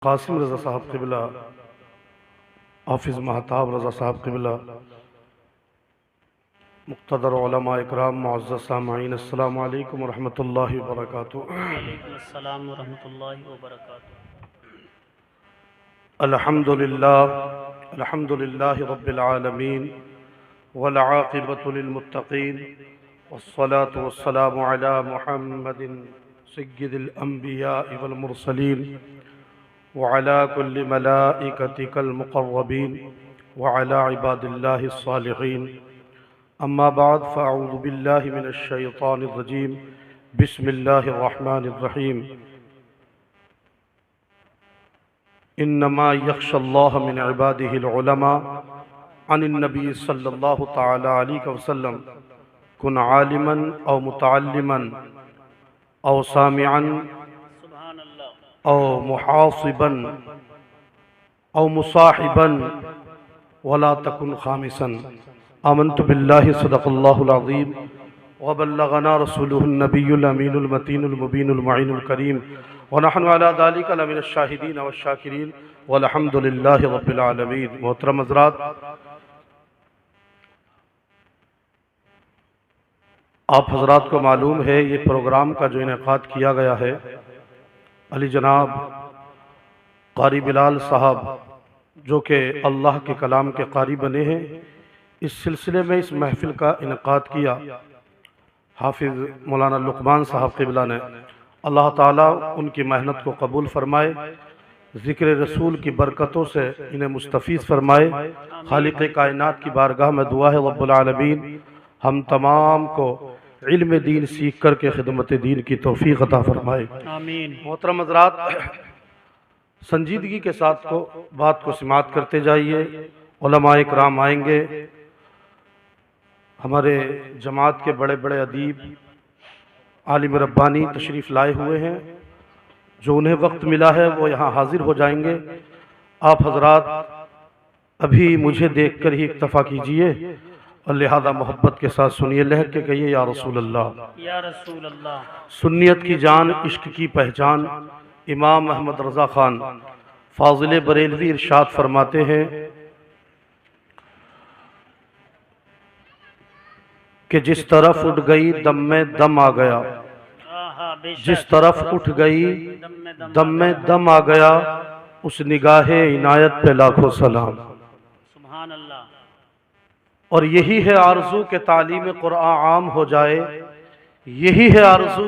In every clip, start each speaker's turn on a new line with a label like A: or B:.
A: قاسم رضا صاحب قبلہ، حافظ مہتاب رضا صاحب قبلہ، مقتدر علماء اکرام، معزز سامعین، السلام علیکم ورحمۃ اللہ وبرکاتہ۔
B: وعلیکم السلام ورحمۃ اللہ وبرکاتہ۔
A: الحمد للہ رب العالمین، والعاقبۃ للمتقین، والصلاة والسلام علی محمد سید الانبیاء والمرسلین، وعلى كل ملائكتك المقربين، وعلى عباد الله الصالحين، أما بعد، فأعوذ بالله من الشيطان الرجيم، بسم الله الرحمن الرحيم۔ إنما يخشى الله من عباده العلماء، عن النبي صلى الله تعالى عليه وسلم: كن عالما أو متعلما أو سامعا
B: سبحان اللہ۔
A: أو محاصبا أو مصاحبا ولا تكن خامسا۔ آمنت بالله صدق الله العظيم، وبلغنا رسوله النبي الأمين المتين المبين المعين الكريم، ونحن على ذلك لمن الشاهدين والشاكرين، والحمد لله رب العالمين۔ محترم حضرات، آپ حضرات کو معلوم ہے یہ پروگرام کا جو انعقاد کیا گیا ہے، علی جناب قاری بلال صاحب جو کہ اللہ کے کلام کے قاری بنے ہیں، اس سلسلے میں اس محفل کا انعقاد کیا حافظ مولانا لقمان صاحب قبلہ نے۔ اللہ تعالیٰ ان کی محنت کو قبول فرمائے، ذکر رسول کی برکتوں سے انہیں مستفیض فرمائے۔ خالق کائنات کی بارگاہ میں دعا ہے رب العالمین ہم تمام کو علم دین سیکھ کر کے خدمت دین کی توفیق عطا فرمائے،
B: آمین۔
A: محترم حضرات، سنجیدگی کے ساتھ بات کو سماعت کرتے جائیے۔ علماء اکرام آئیں گے، ہمارے جماعت کے بڑے بڑے ادیب عالم ربانی تشریف لائے ہوئے ہیں، جو انہیں وقت ملا ہے وہ یہاں حاضر ہو جائیں گے۔ آپ حضرات ابھی مجھے دیکھ کر ہی اکتفا کیجئے اور لہذا محبت کے ساتھ سنیے، لہک کے کہیے یا رسول اللہ۔
B: یا رسول اللہ۔
A: سنیت کی جان، عشق کی پہچان، امام احمد رضا خان فاضل بریلوی ارشاد فرماتے ہیں کہ جس طرف اٹھ گئی دم میں دم آ گیا،
B: آہا، بے شک۔
A: جس طرف اٹھ گئی دم میں دم آ گیا، اس نگاہ عنایت پہ لاکھوں سلام۔
B: سبحان اللہ۔
A: اور یہی ہے آرزو کہ تعلیم قرآن عام ہو جائے، یہی ہے آرزو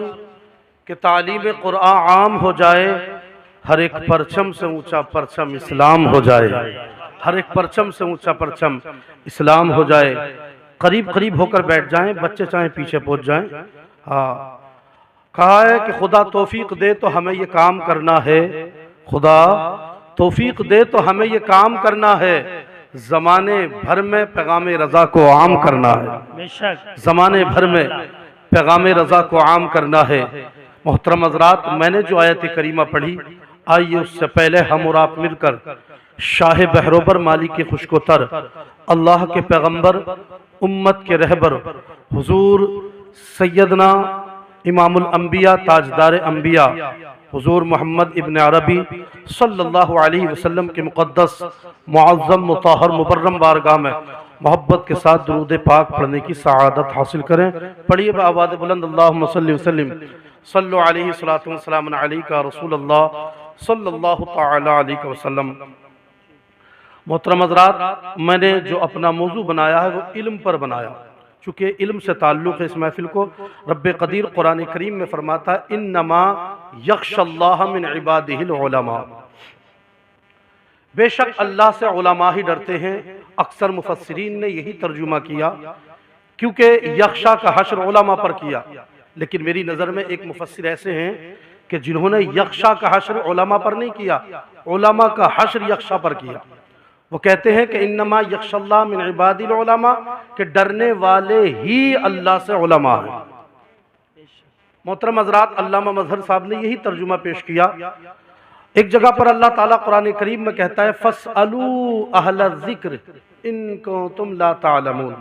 A: کہ تعلیم قرآن عام ہو جائے، ہر ایک پرچم سے اونچا پرچم اسلام ہو جائے، ہر ایک پرچم سے اونچا پرچم اسلام ہو جائے۔ قریب قریب ہو کر بیٹھ جائیں، بچے چاہیں پیچھے پہنچ جائیں۔ کہا ہے کہ خدا توفیق دے تو ہمیں یہ کام کرنا ہے، خدا توفیق دے تو ہمیں یہ کام کرنا ہے، زمانے بھر میں پیغام رضا کو عام کرنا ہے،
B: بے شک۔
A: زمانے بھر میں پیغام رضا کو عام کرنا ہے۔ محترم حضرات، میں نے جو آیت کریمہ پڑھی، آئیے اس سے پہلے ہم اور آپ مل کر شاہ بحروبر مالک کی خوشک و تر، اللہ کے پیغمبر، امت کے رہبر، حضور سیدنا امام الانبیاء، تاجدار انبیاء، حضور محمد ابن عربی صلی اللہ علیہ وسلم کے مقدس معظم مطہر مبرم بارگاہ میں محبت کے ساتھ درود پاک پڑھنے کی سعادت حاصل کریں۔ پڑھیے بآواز بلند، اللہم صلی وسلم صلو علیہ الصلاۃ والسلام علیکہ رسول اللہ صلی اللہ تعالی علیہ وسلم۔ محترم حضرات، میں نے جو اپنا موضوع بنایا ہے وہ علم پر بنایا، چونکہ علم سے تعلق ہے اس محفل کو۔ رب قدیر قرآن کریم میں فرماتا ہے انما یخشی اللہ من عبادہ العلماء، بے شک اللہ سے علماء ہی ڈرتے ہیں۔ اکثر مفسرین نے یہی ترجمہ کیا، کیونکہ یخشا کا حشر علماء پر کیا، لیکن میری نظر میں ایک مفسر ایسے ہیں کہ جنہوں نے یخشا کا حشر علماء پر نہیں کیا، علماء کا حشر یخشا پر کیا۔ وہ کہتے ہیں کہ انما یخشی اللہ من عباد العلماء، کہ ڈرنے والے ہی اللہ سے علماء ہیں۔ محترم حضرات، علامہ مظہر صاحب نے یہی ترجمہ پیش کیا۔ ایک جگہ پر اللہ تعالیٰ قرآن کریم میں کہتا ہے فَاسْأَلُوا أَهْلَ الذِّكْرِ إِن كُنتُمْ لَا تَعْلَمُونَ،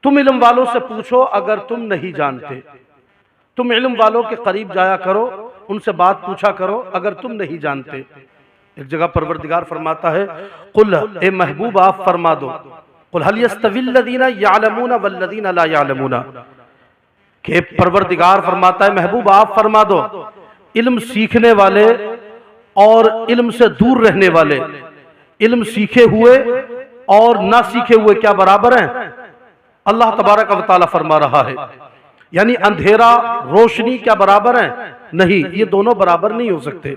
A: تم علم والوں سے پوچھو اگر تم نہیں جانتے۔ تم علم والوں کے قریب جایا کرو، ان سے بات پوچھا کرو اگر تم نہیں جانتے۔ ایک جگہ پروردگار فرماتا ہے قل اے محبوب آپ فرما دو قل هل يستوي الذين يعلمون والذين لا يعلمون کہ پروردگار فرماتا ہے محبوب آپ فرما دو علم سیکھنے والے اور علم سے دور رہنے والے، علم سیکھے ہوئے اور نہ سیکھے ہوئے کیا برابر ہیں؟ اللہ تبارک و تعالی فرما رہا ہے یعنی اندھیرا روشنی کیا برابر ہیں؟ نہیں، یہ دونوں برابر نہیں ہو سکتے۔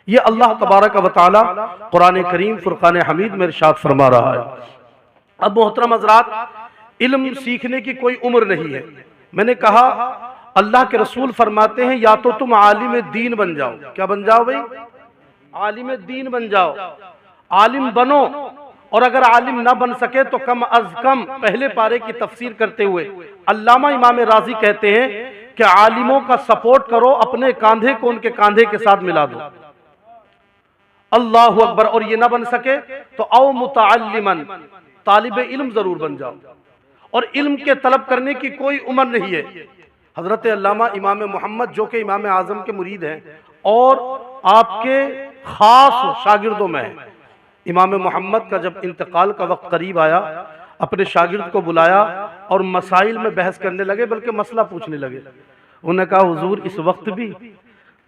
A: یہ اللہ تبارک و تعالی قرآن کریم فرقان حمید میں ارشاد فرما رہا ہے۔ اب محترم حضرات، علم سیکھنے کی کوئی عمر نہیں ہے۔ میں نے کہا اللہ کے رسول فرماتے ہیں یا تو تم عالم دین بن جاؤ، کیا بن جاؤ بھائی؟ عالم دین بن جاؤ، عالم بنو، اور اگر عالم نہ بن سکے تو کم از کم پہلے پارے کی تفسیر کرتے ہوئے علامہ امام راضی کہتے ہیں کہ عالموں کا سپورٹ کرو، اپنے کاندھے کو ان کے کاندھے کے ساتھ ملا دو۔ اللہ اکبر۔ اور یہ نہ بن سکے تو او متعلمن، طالب علم ضرور بن جاؤ، اور علم کے طلب کرنے کی کوئی عمر نہیں ہے۔ حضرت علامہ امام محمد جو کہ امام اعظم کے مرید ہیں اور آپ کے خاص شاگردوں میں ہیں، امام محمد کا جب انتقال کا وقت قریب آیا اپنے شاگرد کو بلایا اور مسائل میں بحث کرنے لگے، بلکہ مسئلہ پوچھنے لگے۔ انہوں نے کہا حضور اس وقت بھی؟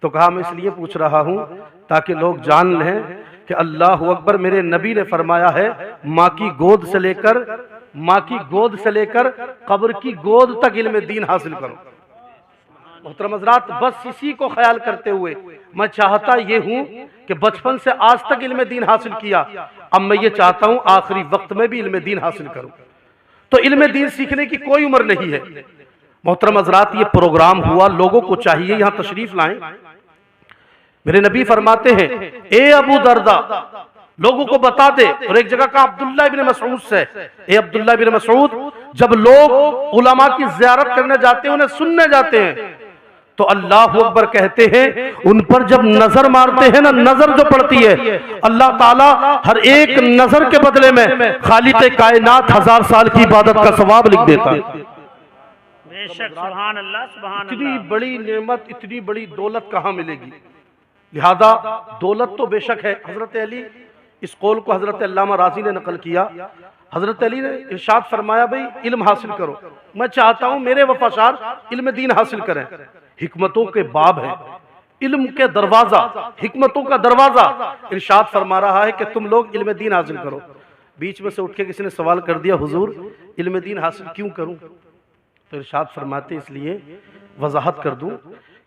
A: تو کہا میں اس لیے پوچھ رہا ہوں تاکہ لوگ جان لیں کہ اللہ اکبر، میرے نبی نے فرمایا ہے ماں کی گود سے لے کر قبر کی گود تک علم دین حاصل کرو۔ محترم حضرات، بس اسی کو خیال کرتے ہوئے میں چاہتا یہ ہوں کہ بچپن سے آج تک علم دین حاصل کیا، اب میں یہ چاہتا ہوں آخری وقت میں بھی علم دین حاصل کروں۔ تو علم دین سیکھنے کی کوئی عمر نہیں ہے۔ محترم حضرات، یہ پروگرام ہوا، لوگوں کو چاہیے یہاں تشریف لائیں۔ میرے نبی فرماتے ہیں اے ابو دردہ لوگوں کو بتا دے، اور ایک جگہ کا عبداللہ ابن مسعود سے، اے عبداللہ ابن مسعود، جب لوگ علماء کی زیارت کرنے جاتے ہیں، انہیں سننے جاتے ہیں، تو اللہ اکبر کہتے ہیں ان پر جب نظر مارتے ہیں نا، نظر جو پڑتی ہے، اللہ تعالیٰ ہر ایک نظر کے بدلے میں خالق کائنات 1000 سال کی عبادت کا ثواب لکھ دیتا ہے۔
B: بے شک، سبحان اللہ، سبحان
A: اتنی
B: اللہ۔
A: بڑی نعمت، اتنی بڑی دولت کہاں ملے گی؟ لہذا دولت تو بے شک ہے۔ حضرت علی، اس قول کو حضرت علامہ راضی نے نقل کیا، حضرت علی نے ارشاد فرمایا بھئی علم حاصل کرو، میں چاہتا ہوں میرے وفاشار علم دین حاصل کریں۔ حکمتوں کے باب ہیں، علم کے دروازہ، حکمتوں کا دروازہ، ارشاد فرما رہا ہے کہ تم لوگ علم دین حاصل کرو۔ بیچ میں سے اٹھ کے کسی نے سوال کر دیا حضور علم دین حاصل کیوں کروں؟ تو ارشاد فرماتے اس لیے وضاحت کر دوں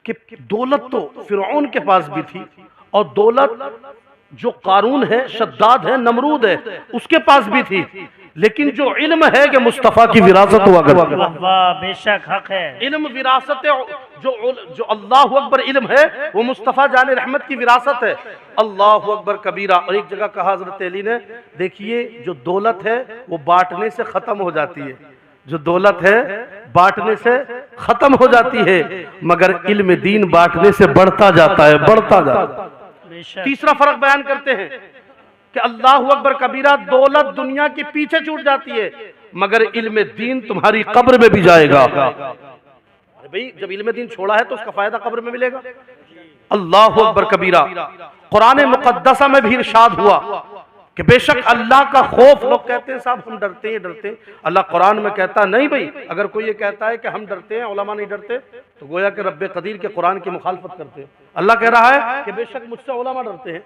A: کہ دولت تو فرعون کے پاس بھی تھی، اور دولت جو قارون ہے، شداد ہے، نمرود ہے، اس کے پاس بھی تھی، لیکن جو علم ہے کہ مصطفیٰ کی وراثت ہوا کرتی ہے۔
B: واہ، بے شک حق ہے۔
A: علم وراثت جو اللہ اکبر علم ہے وہ مصطفیٰ جان رحمت کی وراثت ہے۔ اللہ اکبر کبیرہ۔ اور ایک جگہ کہا حضرت علی نے، دیکھیے جو دولت ہے وہ بانٹنے سے ختم ہو جاتی ہے، جو دولت ہے بانٹنے سے ختم ہو جاتی ہے، مگر علم دین بانٹنے سے بڑھتا جاتا ہے، بڑھتا جاتا ہے۔
B: بے شک۔
A: تیسرا فرق بیان کرتے ہیں کہ اللہ اکبر کبیرہ، دولت دنیا کے پیچھے چھوٹ جاتی ہے، مگر علم دین تمہاری قبر میں بھی جائے گا۔ بھئی جب علم دین چھوڑا ہے تو اس کا فائدہ قبر میں ملے گا۔ اللہ اکبر کبیرہ۔ قرآن مقدسہ میں بھی ارشاد ہوا کہ بے شک اللہ کا خوف، لوگ کہتے ہیں صاحب ہم ڈرتے ہیں، اللہ قرآن میں کہتا نہیں بھئی، اگر کوئی یہ کہتا ہے کہ ہم ڈرتے ہیں، علماء نہیں ڈرتے، تو گویا کہ رب قدیر کے قرآن کی مخالفت کرتے ہیں۔ اللہ کہہ رہا ہے کہ بے شک مجھ سے علماء ڈرتے ہیں۔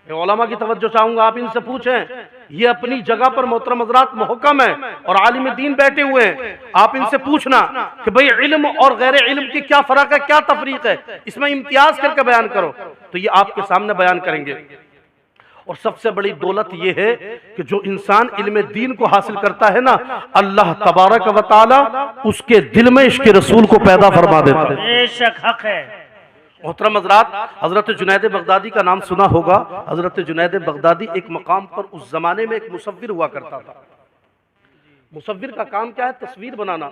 A: علماء کی توجہ چاہوں گا، آپ ان سے پوچھیں، یہ اپنی جگہ پر محترم حضرات محکم ہے، اور عالم دین بیٹھے ہوئے ہیں، آپ ان سے پوچھنا کہ بھئی علم اور غیر علم کی کیا فرق ہے، کیا تفریق ہے، اس میں امتیاز کر کے بیان کرو، تو یہ آپ کے سامنے بیان کریں گے۔ اور سب سے بڑی دولت یہ ہے کہ جو انسان علم دین کو حاصل کرتا ہے نا، اللہ تبارک و تعالی اس کے دل میں عشق رسول کو پیدا فرما دیتا ہے۔
B: بے شک حق ہے۔
A: محترم حضرات، حضرت جنید بغدادی کا نام سنا ہوگا۔ حضرت جنید بغدادی ایک مقام پر اس زمانے میں ایک مصور ہوا کرتا تھا۔ مصور کا کام کیا ہے؟ تصویر بنانا۔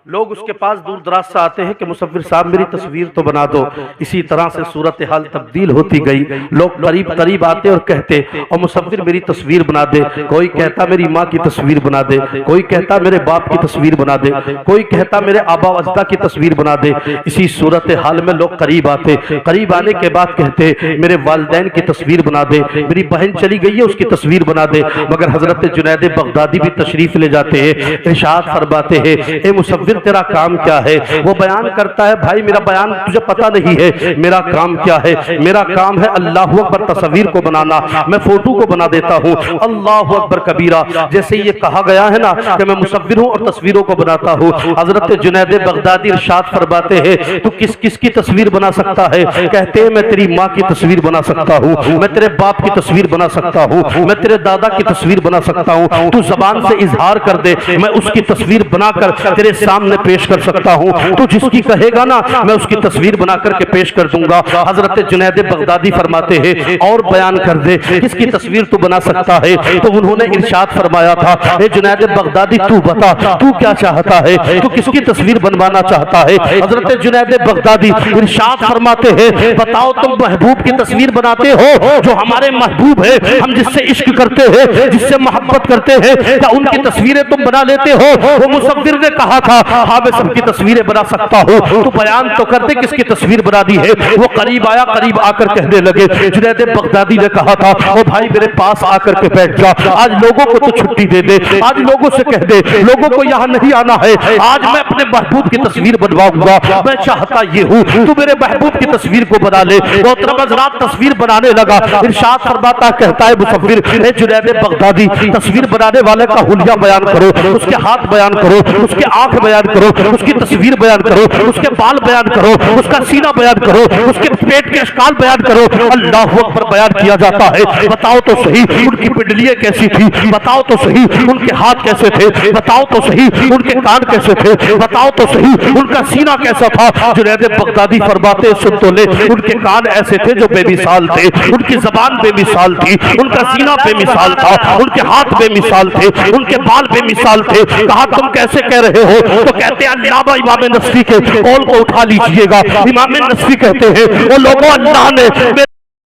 A: لوگ اس کے پاس دور دراز سے آتے ہیں کہ مصور صاحب میری تصویر تو بنا دو. اسی طرح سے صورتحال تبدیل ہوتی گئی. لوگ قریب قریب آتے اور کہتے اور مصور میری تصویر بنا دے. کوئی کہتا میری ماں کی تصویر بنا دے, کوئی کہتا میرے باپ کی تصویر بنا دے, کوئی کہتا میرے آبا و اجداد کی تصویر بنا دے. اسی صورتحال میں لوگ قریب آتے, قریب آنے کے بعد کہتے میرے والدین کی تصویر بنا دے, میری بہن چلی گئی ہے اس کی تصویر بنا دے. مگر حضرت جنید بغدادی بھی تشریف لے جاتے ہیں, ارشاد فرماتے ہیں اے مصور تیرا کام کیا ہے؟ وہ بیان کرتا ہے بھائی میرا بیان تجھے پتہ نہیں ہے, میرا کام کیا ہے؟ میرا کام ہے اللہ اکبر تصویر کو بنانا, میں فوٹو کو بنا دیتا ہوں. اللہ اکبر کبیرہ. جیسے یہ کہا گیا ہے نا کہ میں مصور ہوں اور تصویروں کو بناتا ہوں, حضرت جنید بغدادی ارشاد فرماتے ہیں تو کس کس کی تصویر بنا سکتا ہے؟ کہتے ہیں میں تیری ماں کی تصویر بنا سکتا ہوں, میں تیرے باپ کی تصویر بنا سکتا ہوں, میں تیرے دادا کی تصویر بنا سکتا ہوں. تو زبان سے اظہار کر دے, میں اس کی تصویر بنا کر تیرے سامنے پیش کر سکتا ہوں. تو جس کی کہے گا نا میں اس کی تصویر بنا کر کے پیش کر دوں گا. حضرت جنید بغدادی فرماتے ہیں اور بیان کر دے کس کی تصویر تو بنا سکتا ہے؟ تو انہوں نے ارشاد فرمایا تھا اے جنید بغدادی تو بتا تو کیا چاہتا ہے, تو کس کی تصویر بنوانا چاہتا ہے؟ حضرت جنید بغدادی ارشاد فرماتے ہیں بتاؤ تم محبوب کی تصویر بناتے ہو جو ہمارے محبوب ہے, ہم جس سے عشق کرتے ہیں, جس سے محبت کرتے ہیں, کیا ان کی تصویریں تم بنا لیتے ہو؟ وہ مصور نے کہا تھا ہاں میں سب کی تصویریں بنا سکتا ہوں. تو بیان تو کر دے کس کی تصویر بنا دی ہے. وہ قریب آیا, قریب آ کر کہنے لگے جنید بغدادی نے کہا تھا او بھائی میرے پاس آ کر کے بیٹھ جا, آج لوگوں کو تو چھٹی دے دے, آج لوگوں سے کہہ دے لوگوں کو یہاں نہیں آنا ہے, آج میں اپنے محبوب کی تصویر بنواؤں گا. میں چاہتا یہ ہوں تو میرے محبوب کی تصویر کو بنا لے. محترم حضرات تصویر بنانے لگا. ارشاد فرماتا کہتا ہے مصور اے جنید بغدادی تصویر بنانے والے کا حلیہ بیان کرو, اس کے ہاتھ بیان کرو, اس کے آنکھ بیان کرو, اس کی تصویر بیان کرو, اس کے بال بیان کرو, اس کا سینہ بیان کرو, اس کے پیٹ کے اشکال بیان کرو. اللہ اکبر بیان کیا جاتا ہے. بتاؤ تو صحیح ان کی پنڈلیاں کیسی تھی, بتاؤ تو صحیح ان کے ہاتھ کیسے تھے, بتاؤ تو صحیح ان کے کان کیسے تھے, بتاؤ تو صحیح ان کا سینہ کیسا تھا. جنید بغدادی فرماتے سن تو لے ان کے کان ایسے تھے جو بے مثال تھے, ان کی زبان بے مثال تھی, ان کا سینہ بے مثال تھا, ان کے ہاتھ بے مثال تھے, ان کے بال بے مثال تھے. کہا تم کیسے کہہ رہے ہو؟ تو کہتے ہیں علامہ امام نصفی کے قول کو اٹھا لیجئے گا. امام نصفی کہتے ہیں وہ لوگوں اللہ نے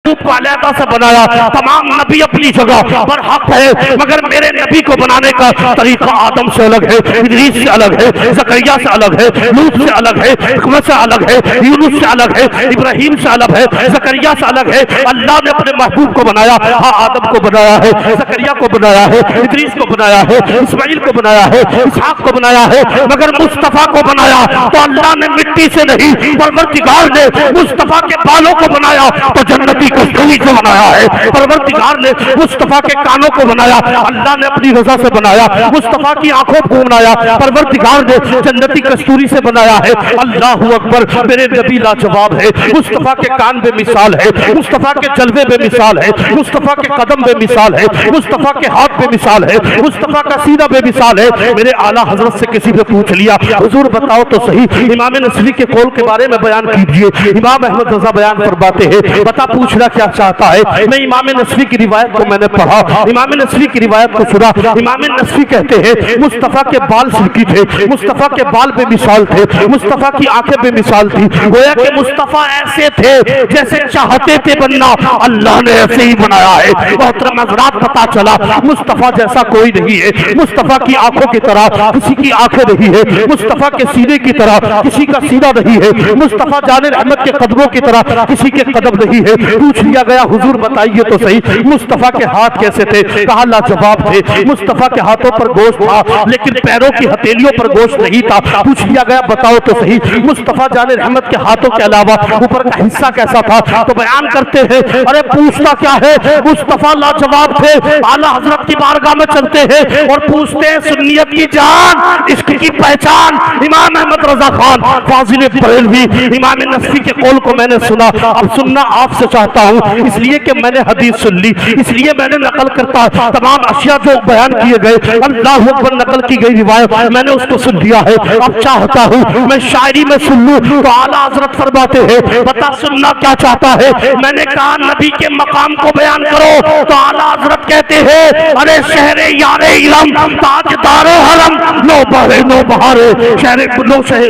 A: علیحدہ سے بنایا, تمام نبی اپنی جگہ پر حق ہے, مگر میرے نبی کو بنانے کا طریقہ آدم سے الگ ہے, ادریس سے الگ ہے, زکریا سے الگ ہے, لوط سے الگ ہے, حکمت سے الگ ہے, یونس سے الگ ہے, ابراہیم سے الگ ہے, زکریا سے الگ ہے. اللہ نے اپنے محبوب کو بنایا, ہاں آدم کو بنایا ہے, زکریا کو بنایا ہے, ادریس کو بنایا ہے, اسماعیل کو بنایا ہے, اسحاق کو بنایا ہے, مگر مصطفیٰ کو بنایا تو اللہ نے مٹی سے نہیں, پروردگار نے مصطفیٰ کے بالوں کو بنایا تو جنتی کستوری سے بنایا ہے. پروردگار نے مصطفیٰ کے کانوں کو بنایا, اللہ نے اپنی رضا سے بنایا. مصطفیٰ کی آنکھوں کو بنایا, پروردگار نے جنتی کستوری سے بنایا ہے. اللہ اکبر. میرے نبی لاجواب ہے, مصطفیٰ کے کان بے مثال ہے, مصطفیٰ کے جلوے بے مثال ہے, مصطفیٰ کے قدم بے مثال ہے, مصطفیٰ کے ہاتھ بے مثال ہے, مصطفیٰ کا سینہ بے مثال ہے. میرے اعلیٰ حضرت سے کسی نے پوچھ لیا حضور بتاؤ تو صحیح امام نصفی کے قول کے بارے میں بیان کیجئے. امام احمد رضا بیان فرماتے ہیں بتا پوچھنا کیا چاہتا ہے. میں امام نصفی کی روایت کو میں نے پڑھا, امام نصفی کی روایت کو سنا. امام نصفی کہتے ہیں مصطفیٰ کے بال سلکی تھے, مصطفیٰ کے بال بے مثال تھے, مصطفیٰ کی آنکھیں بے مثال تھی. گویا کہ مصطفیٰ ایسے تھے جیسے چاہتے تھے بننا, اللہ نے ایسے ہی بنایا ہے. محترم حضرات پتا چلا مصطفیٰ جیسا کوئی نہیں ہے. مصطفیٰ کی آنکھوں کی طرح کسی کی آنکھیں نہیں ہے, مصطفیٰ کے سینے کی طرح کسی کا سینہ نہیں ہے, مصطفیٰ جان رحمت کے قدموں کی طرح کسی کے قدم نہیں ہے. پوچھ لیا گیا حضور بتائیے تو صحیح مصطفیٰ کے ہاتھ کیسے تھے؟ کہا لاجواب تھے. مصطفیٰ کے ہاتھوں پر گوشت تھا لیکن پیروں کی ہتھیلیوں پر گوشت نہیں تھا. پوچھ لیا گیا بتاؤ تو صحیح مصطفیٰ جان رحمت کے ہاتھوں کے علاوہ اوپر کا حصہ کیسا تھا؟ تو بیان کرتے ہیں ارے پوچھتا کیا ہے, مصطفیٰ لاجواب تھے. اعلیٰ حضرت کی بارگاہ میں چلتے ہیں اور پوچھتے ہیں سنیت کی جان, عشق کی پہچان. امام احمد رضا خان فاضل بریلوی امام نصفی کے قول کو میں نے سنا, اب سننا آپ سے چاہتا ہوں اس لیے کہ میں نے حدیث سن لی، اس لیے میں نے نقل کرتا تمام اشیاء جو بیان کیے گئے اللہ اکبر نقل کی گئی روایت میں نے اس کو سن لیا ہے، اب چاہتا ہوں میں شاعری میں سن لوں تو اعلیٰ حضرت فرماتے ہیں بتا سننا کیا چاہتا ہے؟ میں نے کہا نبی کے مقام کو بیان کرو تو اعلیٰ حضرت کہتے ہیں ارے شہر یار علم تاجدار حرم لو بہرے لو بہارے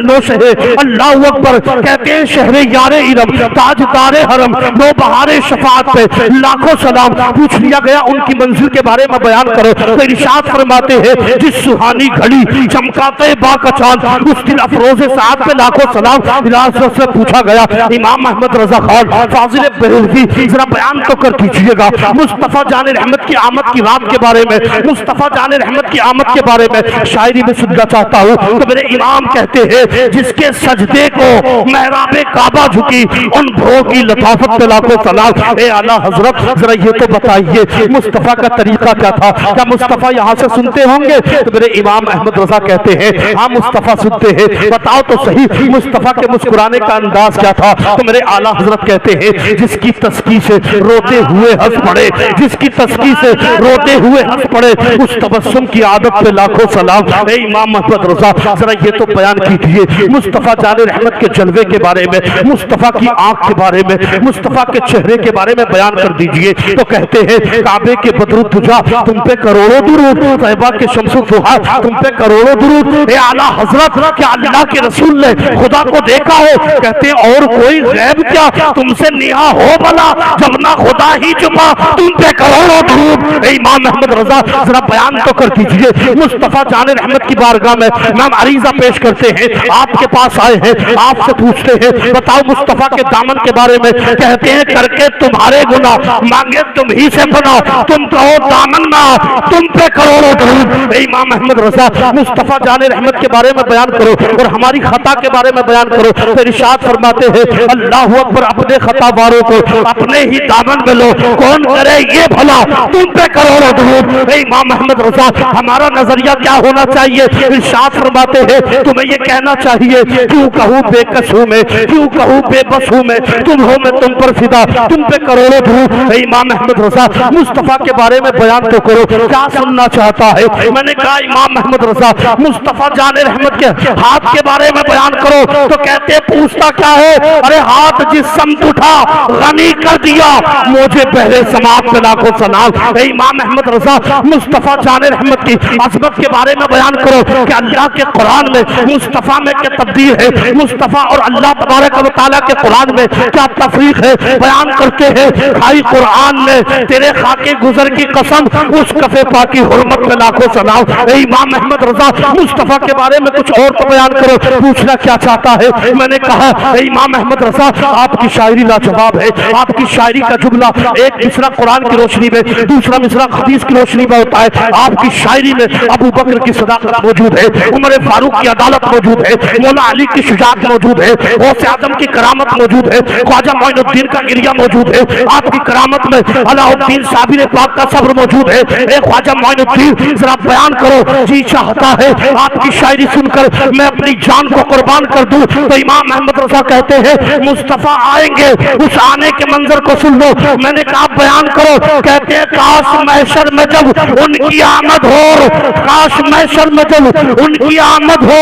A: لو شہر اللہ اکبر کہتے ہیں شہر یار علم تاجدار حرم لو بہارے شفاعت پہ لاکھوں سلام۔ پوچھ لیا گیا ان کی منزل کے بارے میں بیان کرو تو ارشاد فرماتے ہیں جس سہانی گھڑی چمکاتے با کا چاند اس دن افروز سعاد پہ لاکھوں سلام۔ حضرت سے پوچھا گیا امام احمد رضا خان فاضل بریلوی ذرا بیان تو کر دیجئے گا مصطفیٰ جان رحمت کی آمد کی رات کے بارے میں، مصطفیٰ جان رحمت کی آمد کے بارے میں شاعری میں سننا چاہتا ہوں تو میرے امام کہتے ہیں جس کے سجدے کو محراب کعبہ جھکی ان بھروں کی لطافت پہ لاکھوں سلام۔ اے اعلیٰ حضرت ذرا یہ تو بتائیے مصطفیٰ کا طریقہ کیا تھا؟ کیا مصطفیٰ یہاں سے سنتے ہوں گے؟ تو میرے امام احمد رضا کہتے ہیں ہاں مصطفیٰ سنتے ہیں، بتاؤ تو صحیح مصطفیٰ کے مسکرانے کا انداز کیا تھا؟ تو میرے اعلیٰ حضرت کہتے ہیں جس کی تسکی سے روتے ہوئے ہنس پڑے، جس کی تسکی سے روتے ہوئے ہنس پڑے اس تبسم کی عادت پہ لاکھوں سلام۔ اے امام احمد رضا ذرا یہ تو بیان کیجئے مصطفیٰ جان رحمت کے جلوے کے بارے میں، مصطفیٰ کی آنکھ کے بارے میں، مصطفیٰ کے چہرے کے بارے میں بیان کر دیجئے۔ تو کہتے ہیں کعبے کے بدر الدجا تم پہ کروڑوں درود، طیبہ کے شمس الضحیٰ تم پہ کروڑوں درود۔ اے اعلیٰ حضرت کیا اللہ کے رسول نے خدا کو دیکھا ہے؟ کہتے ہیں اور کوئی غیب کیا تم سے نہا ہو بلا جب نہ خدا ہی چھپا تم پہ کروڑوں درود۔ اے امام احمد رضا ذرا بیان تو کر دیجئے مصطفیٰ جان رحمت کی بارگاہ میں ہم عریضہ پیش کرتے ہیں، آپ کے پاس آئے ہیں، آپ سے پوچھتے ہیں بتاؤ مصطفیٰ کے دامن کے بارے میں، کہتے ہیں کر کے تمہارے گناہ مانگے تم ہی سے بنا تم کہو دامن نہ تم پہ کروڑوں درود۔ اے امام احمد رضا مصطفیٰ جان رحمت کے بارے میں بیان کرو اور ہماری خطا کے بارے میں بیان کرو تو ارشاد فرماتے ہیں اللہ اکبر اپنے خطا باروں کو اپنے ہی دامن میں لو کون کرے یہ بھلا تم پہ کروڑوں درود۔ اے امام احمد رضا ہمارا نظریہ کیا ہونا چاہیے؟ ارشاد فرماتے ہیں تمہیں یہ کہنا چاہیے کیوں کہوں بے کس ہوں میں، کیوں کہوں بے بس ہوں میں، تم ہو میں تم پر فدا تم پہ کروڑوں درود۔ اے امام احمد رضا مصطفیٰ کے بارے میں بیان تو کرو کیا سننا چاہتا ہے؟ میں نے کہا امام احمد رضا مصطفیٰ جان رحمت کے ہاتھ کے بارے میں بیان کرو تو کہتے پوچھتا کیا ہے؟ ارے ہاتھ جس سمت اٹھا غنی کر دیا مجھے پہلے سماعت پہ لاکھوں سلام۔ اے امام احمد رضا مصطفیٰ جان رحمت کی عظمت کے بارے میں بیان کرو کہ اللہ کے قرآن میں مصطفیٰ میں کیا تبدیل ہے، مصطفیٰ اور اللہ تبارک و تعالیٰ کے قرآن میں کیا تفریق ہے بیان کرتے ہیں کھائی قرآن میں تیرے خاکے گزر کی قسم اس کفے پاکی حرمت میں لاکھوں سلام۔ اے امام احمد رضا مصطفیٰ کے بارے میں کچھ اور تو بیان کرو، پوچھنا کیا چاہتا ہے؟ میں نے کہا اے امام احمد رضا آپ کی شاعری لاجواب ہے، آپ کی شاعری کا جملہ ایک مصرع قرآن کی روشنی میں دوسرا مصرع حدیث کی روشنی میں ہوتا ہے، آپ کی شاعری میں ابو بکر کی صداقت موجود ہے، عمر فاروق کی عدالت موجود ہے، مولا علی کی شجاعت موجود ہے، غوث اعظم کی کرامت موجود ہے، خواجہ معین الدین کا گریہ موجود ہے، آپ کی کرامت میں علاء الدین صابر پاک کا صبر موجود ہے۔ اے خواجہ معین الدین ذرا بیان کرو، جی چاہتا ہے آپ کی شاعری سن کر میں اپنی جان کو قربان کر دوں۔ تو امام احمد رضا کہتے ہیں مصطفیٰ آئیں گے اس آنے کے منظر کو سن لو۔ میں نے کہا بیان کرو، کہتے ہیں کاش محشر میں جب ان کی آمد ہو، کاش محشر میں جب ان کی آمد ہو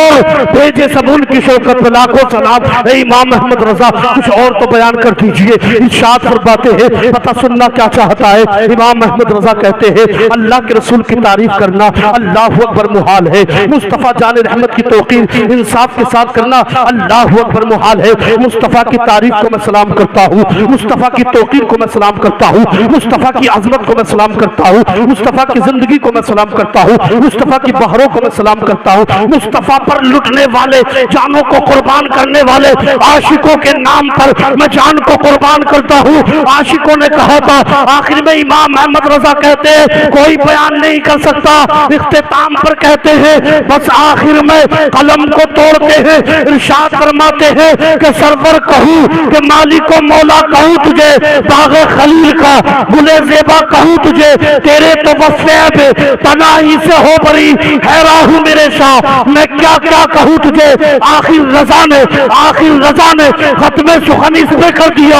A: بھیجے سب ان کی شوکت میں لاکھوں سلام۔ اے امام احمد رضا کچھ اور تو بیان کر دیجئے، ارشاد فرماتے ہیں پتہ سننا کیا چاہتا ہے؟ امام احمد رضا کہتے ہیں اللہ کے رسول کی تعریف کرنا اللہ اکبر محال ہے، مصطفیٰ جان رحمت کی توقیر انصاف کے ساتھ کرنا اللہ اکبر محال ہے۔ مصطفیٰ کی تعریف کو میں سلام کرتا ہوں، مصطفیٰ کی توقیر کو میں سلام کرتا ہوں، مصطفیٰ کی عظمت کو میں سلام کرتا ہوں، مصطفیٰ کی زندگی کو میں سلام کرتا ہوں، مصطفیٰ کی بہروں کو میں سلام کرتا ہوں، مصطفیٰ پر لٹنے والے جانوں کو قربان کرنے والے عاشقوں کے نام پر میں جان کو قربان کرتا ہوں۔ عاشقوں نے کہا تھا آخر میں امام احمد رضا کہتے ہیں کوئی بیان نہیں کر سکتا، اختتام پر کہتے ہیں بس آخر میں قلم کو توڑتے ہیں، ارشاد فرماتے ہیں کہ سرور کہوں کہ مالک و مولا کہوں تجھے، باغ خلیل کا گلے زیبا کہوں تجھے، تیرے تو وصف پناہی سے ہو بری، حیران ہوں میرے شاہ میں کیا کیا کہوں تجھے۔ آخر رضا نے ختم سخن اس پہ کر دیا،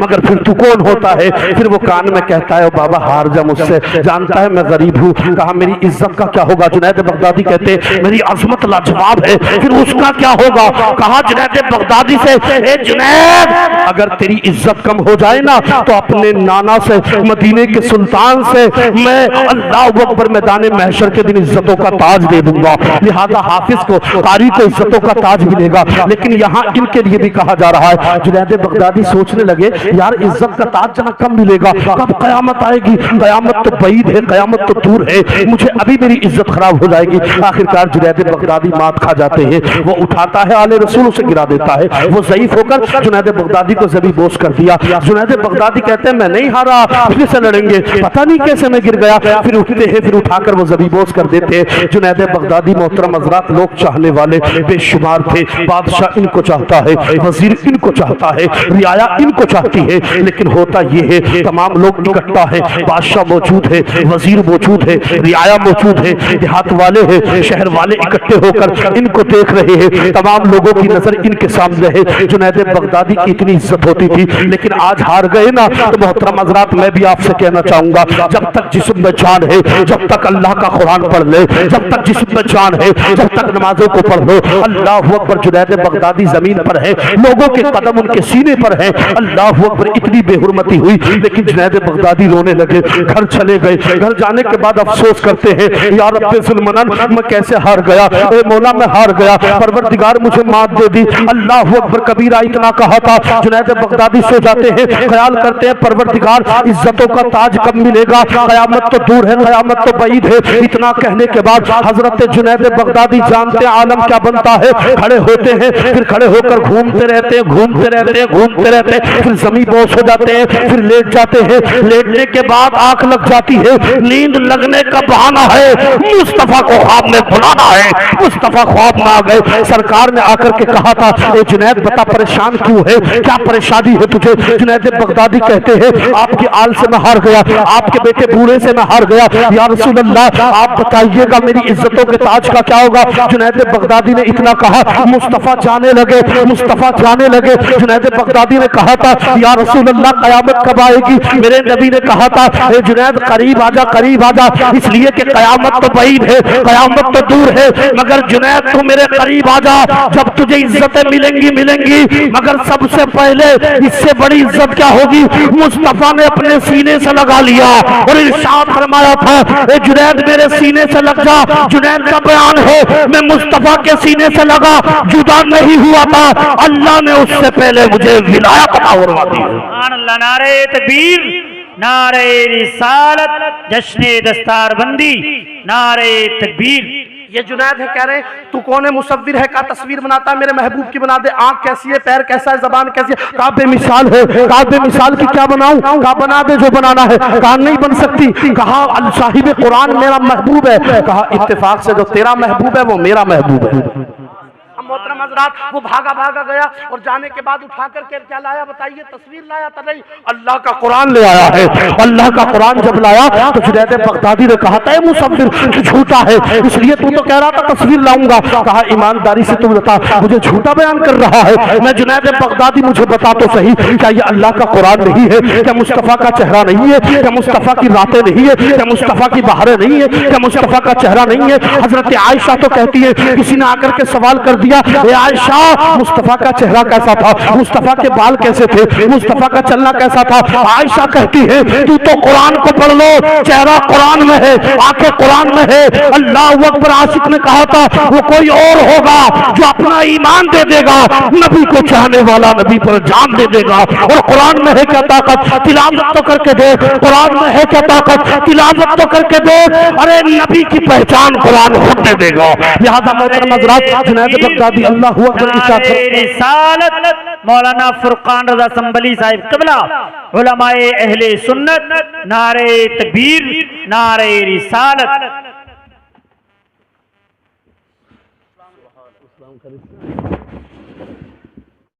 A: مگر پھر تو کون ہوتا ہے؟ پھر وہ کان میں کہتا ہے بابا ہار جا مجھ سے، جانتا ہے میں غریب ہوں۔ کہا میری عزت کا کیا ہوگا؟ جنید بغدادی کہتے ہیں میری عظمت لاجواب ہے، پھر اس کا کیا ہوگا؟ کہا جنید بغدادی سے اے جنید اگر تیری عزت کم ہو جائے نا تو اپنے نانا سے مدینے کے سلطان سے میں اللہ اکبر میدان محشر کے دن عزتوں کا تاج دے دوں گا۔ لہذا حافظ کو قاری کو عزتوں کا تاج ملے گا، لیکن یہاں ان کے لیے بھی کہا جا رہا ہے۔ جنید بغدادی سوچنے لگے یار عزت کا تاج جنا کم ملے گا، کب قیامت آئے گی؟ قیامت تو بعید ہے، قیامت تو دور ہے، مجھے ابھی میری عزت خراب ہو جائے گی۔ آخرکار جنید بغدادی مات کھا جاتے ہیں، وہ اٹھاتا ہے آل رسول سے گرا دیتا ہے، وہ ضعیف ہو کر جنید بغدادی کو زبی بوس کر دیا۔ جنید بغدادی کہتے ہیں میں نہیں ہارا، پھر سے لڑیں گے، پتہ نہیں کیسے میں گر گیا، پھر اٹھتے ہیں، پھر اٹھا کر وہ زبی بوس کر دیتے ہیں۔ جنید بغدادی محترم حضرات لوگ چاہنے والے بے شمار تھے، بادشاہ ان کو چاہتا ہے، وزیر ان کو چاہتا ہے، رعایا ان کو چاہتی ہے، لیکن ہوتا یہ ہے تمام لوگ اکٹھا ہے، بادشاہ موجود ہے، وزیر موجود ہے، رعایا موجود ہے، دیہات والے ہیں، شہر والے اکٹھے ہو کر ان کو دیکھ رہے ہیں، تمام لوگوں کی نظر ان کے سامنے ہے۔ جنید بغدادی کی اتنی عزت ہوتی تھی، لیکن آج ہار گئے نا تو محترم حضرات میں بھی آپ سے کہنا چاہوں گا جب تک جسم میں جان ہے، جب تک اللہ کا قرآن پڑھ لے، جب تک جسم میں جان ہے، جب تک نمازوں کو پڑھ لو، اللہ اکبر جنید بغدادی زمین پر ہے، لوگوں کے قدم ان کے سینے پر ہیں، اللہ اکبر اتنی بے حرمتی ہوئی، لیکن جنید بغدادی رونے لگے، گھر چلے گئے، گھر جانے کے بعد افسوس کرتے ہیں یا رب ذوالمنن میں کیسے ہار گیا، اے مولا میں ہار گیا، پروردگار مجھے مات دے دی۔ اللہ اکبر کبیرہ اتنا کہا تھا۔ جنید بغدادی سو جاتے ہیں، خیال کرتے ہیں پروردگار عزتوں کا تاج کب ملے گا، قیامت تو دور ہے، قیامت تو بعید ہے۔ اتنا کہنے کے بعد حضرت جنید بغدادی جانتے عالم کیا بنتا ہے، کھڑے ہوتے ہیں، پھر کھڑے ہو کر گھومتے رہتے ہیں، گھومتے رہتے ہیں، گھومتے رہتے ہیں، پھر زمین بوس ہو جاتے ہیں، پھر لیٹ جاتے ہیں، لیٹنے کے بعد آنکھ لگ جاتی ہے، نیند لگنے کا بہانہ ہے، مصطفیٰ کو خواب میں بلانا ہے، مصطفیٰ خواب میں آ گئے، سرکار نے آ کر کے کہا تھا اے جنید بتا پریشان کیوں ہے، کیا پریشانی ہے تجھے؟ جنید بغدادی کہتے ہیں آپ کی آل سے میں ہار گیا، آپ کے بیٹے بوڑھے سے میں ہار گیا، یا رسول اللہ آپ بتائیے گا میری عزتوں کے تاج کا کیا ہوگا؟ جنید بغدادی نے اتنا کہا مصطفیٰ جانے لگے، مصطفیٰ جانے لگے۔ جنید بغدادی نے کہا تھا یا رسول اللہ قیامت کب آئے گی؟ میرے نبی نے کہا تھا اے جنید قریب آجا، قریب آجا، اس لیے کہ قیامت تو بعید ہے، قیامت تو دور ہے، مگر جنید تو میرے قریب آجا، جب تجھے عزتیں ملیں گی، مگر سب سے پہلے اس سے بڑی عزت کیا ہوگی؟ مصطفیٰ نے اپنے سینے سے لگا لیا اور ارشاد فرمایا تھا اے جنید میرے سینے سے لگ جا۔ جنید کا بیان ہے میں مصطفیٰ کے سینے سے لگا، جدا نہیں ہوا تھا، اللہ نے اس سے پہلے مجھے ولایت عطا فرما دی۔
B: سبحان اللہ، نعرہ تکبیر، نعرہ رسالت، جشن دستار بندی، نعرہ تکبیر۔
A: یہ جنید ہے کہہ رہے ہیں تو کون ہے؟ مصور ہے، کا تصویر بناتا ہے میرے محبوب کی بنا دے، آنکھ کیسی ہے، پیر کیسا ہے، زبان کیسی ہے، کہا بے مثال ہے، کہا بے مثال کی کیا بناؤں؟ کہا بنا دے جو بنانا ہے، کہا نہیں بن سکتی، کہا صاحب قرآن میرا محبوب ہے، کہا اتفاق سے جو تیرا محبوب ہے وہ میرا محبوب ہے۔ محترم حضرات وہ بھاگا گیا اور جانے کے بعد اٹھا کر کے کیا لایا بتائیے؟ تصویر لایا تھا؟ نہیں، اللہ کا قرآن لے آیا ہے۔ اللہ کا قرآن جب لایا تو جنید بغدادی نے کہا تھا اے مصور جھوٹا ہے، اس لیے تو کہہ رہا تھا تصویر لاؤں گا، کہا ایمانداری سے تو بتا مجھے جھوٹا بیان کر رہا ہے؟ میں جنید بغدادی مجھے بتا تو صحیح کیا یہ اللہ کا قرآن نہیں ہے؟ کیا مصطفیٰ کا چہرہ نہیں ہے؟ کیا مصطفیٰ کی راتیں نہیں ہے؟ کیا مصطفیٰ کی بہاریں نہیں ہے؟ کیا مصطفیٰ کا چہرہ نہیں ہے؟ حضرت عائشہ تو کہتی ہے کسی نے آ کر کے سوال کر دیا اے عائشہ مصطفیٰ کا چہرہ کیسا تھا، مصطفیٰ کے بال کیسے تھے، مصطفیٰ کا چلنا کیسا تھا؟ عائشہ کہتی ہے تو قرآن کو پڑھ لو، چہرہ قرآن میں ہے، آنکھیں قرآن میں ہے۔ اللہ اکبر، عاشق نے کہا تھا وہ کوئی اور ہوگا جو اپنا ایمان دے دے گا، نبی کو چاہنے والا نبی پر جان دے دے گا۔ اور قرآن میں ہے کیا طاقت، تلاوت تو کر کے دیکھ، قرآن میں ہے کیا طاقت، تلاوت تو کر کے دیکھ، ارے نبی کی پہچان قرآن خود دے دے گا۔ لہذا محترم حضرات جنید بغدادی اللہ اکبر
B: نعرہ رسالت، مولانا فرقان رضا سنبھلی صاحب قبلہ، علماء اہل سنت، نعرہ تکبیر، نعرہ رسالت۔